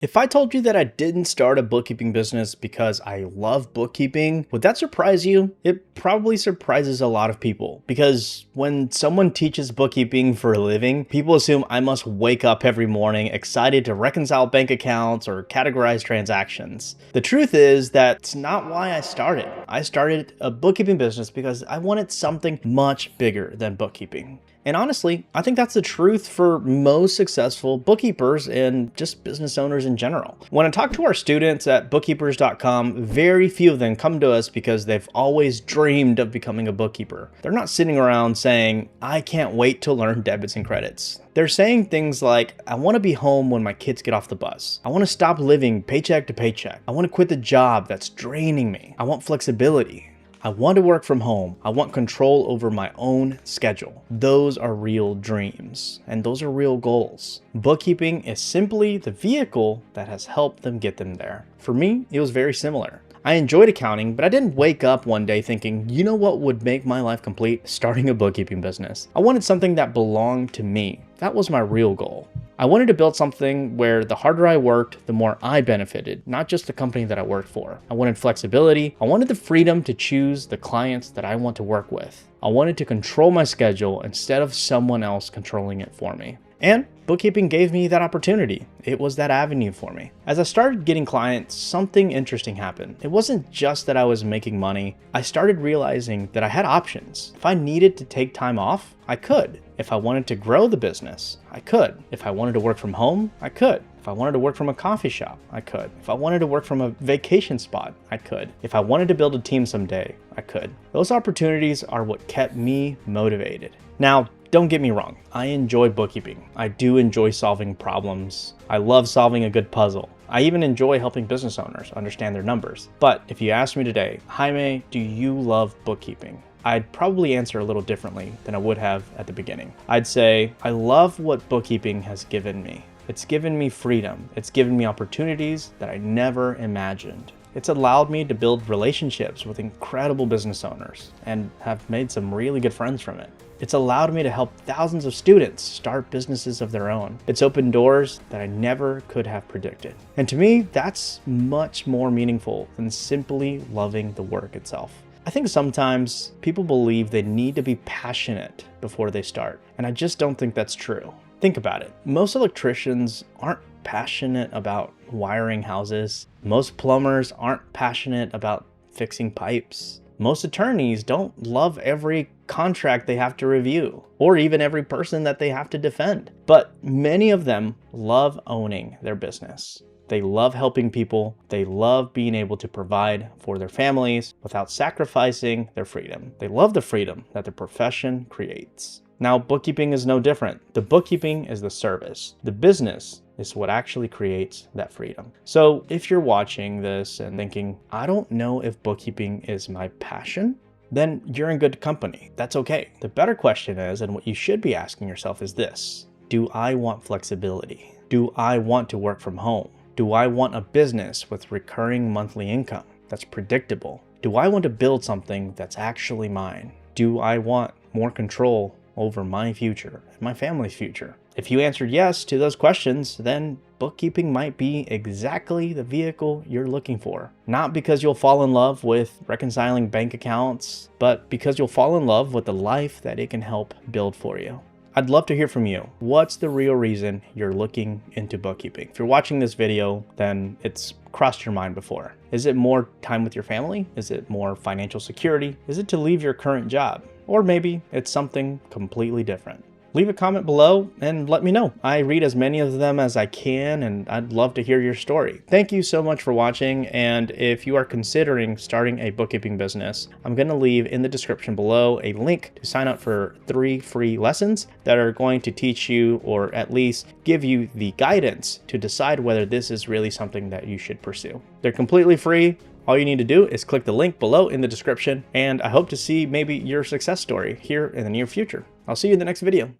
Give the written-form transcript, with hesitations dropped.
If I told you that I didn't start a bookkeeping business because I love bookkeeping, would that surprise you? It probably surprises a lot of people because when someone teaches bookkeeping for a living, people assume I must wake up every morning excited to reconcile bank accounts or categorize transactions. The truth is that's not why I started. I started a bookkeeping business because I wanted something much bigger than bookkeeping. And honestly, I think that's the truth for most successful bookkeepers and just business owners in general. When I talk to our students at bookkeepers.com, very few of them come to us because they've always dreamed of becoming a bookkeeper. They're not sitting around saying, I can't wait to learn debits and credits. They're saying things like, I want to be home when my kids get off the bus. I want to stop living paycheck to paycheck. I want to quit the job that's draining me. I want flexibility. I want to work from home. I want control over my own schedule. Those are real dreams, and those are real goals. Bookkeeping is simply the vehicle that has helped them get them there. For me, it was very similar. I enjoyed accounting, but I didn't wake up one day thinking, you know what would make my life complete? Starting a bookkeeping business. I wanted something that belonged to me. That was my real goal. I wanted to build something where the harder I worked, the more I benefited, not just the company that I worked for. I wanted flexibility. I wanted the freedom to choose the clients that I want to work with. I wanted to control my schedule instead of someone else controlling it for me. And bookkeeping gave me that opportunity. It was that avenue for me. As I started getting clients, something interesting happened. It wasn't just that I was making money. I started realizing that I had options. If I needed to take time off, I could. If I wanted to grow the business, I could. If I wanted to work from home, I could. If I wanted to work from a coffee shop, I could. If I wanted to work from a vacation spot, I could. If I wanted to build a team someday, I could. Those opportunities are what kept me motivated. Now, don't get me wrong, I enjoy bookkeeping. I do enjoy solving problems. I love solving a good puzzle. I even enjoy helping business owners understand their numbers. But if you asked me today, Jaime, do you love bookkeeping? I'd probably answer a little differently than I would have at the beginning. I'd say, I love what bookkeeping has given me. It's given me freedom. It's given me opportunities that I never imagined. It's allowed me to build relationships with incredible business owners and have made some really good friends from it. It's allowed me to help thousands of students start businesses of their own. It's opened doors that I never could have predicted. And to me, that's much more meaningful than simply loving the work itself. I think sometimes people believe they need to be passionate before they start, and I just don't think that's true. Think about it. Most electricians aren't passionate about wiring houses. Most plumbers aren't passionate about fixing pipes. Most attorneys don't love every contract they have to review, or even every person that they have to defend. But many of them love owning their business. They love helping people. They love being able to provide for their families without sacrificing their freedom. They love the freedom that their profession creates. Now, bookkeeping is no different. The bookkeeping is the service. The business is what actually creates that freedom. So if you're watching this and thinking, I don't know if bookkeeping is my passion, then you're in good company. That's okay. The better question is, and what you should be asking yourself is this: do I want flexibility? Do I want to work from home? Do I want a business with recurring monthly income that's predictable? Do I want to build something that's actually mine? Do I want more control over my future and my family's future? If you answered yes to those questions, then bookkeeping might be exactly the vehicle you're looking for. Not because you'll fall in love with reconciling bank accounts, but because you'll fall in love with the life that it can help build for you. I'd love to hear from you. What's the real reason you're looking into bookkeeping? If you're watching this video, then it's crossed your mind before. Is it more time with your family? Is it more financial security? Is it to leave your current job? Or maybe it's something completely different. Leave a comment below and let me know. I read as many of them as I can, and I'd love to hear your story. Thank you so much for watching, and if you are considering starting a bookkeeping business, I'm going to leave in the description below a link to sign up for 3 free lessons that are going to teach you, or at least give you the guidance to decide whether this is really something that you should pursue. They're completely free. All you need to do is click the link below in the description, and I hope to see maybe your success story here in the near future. I'll see you in the next video.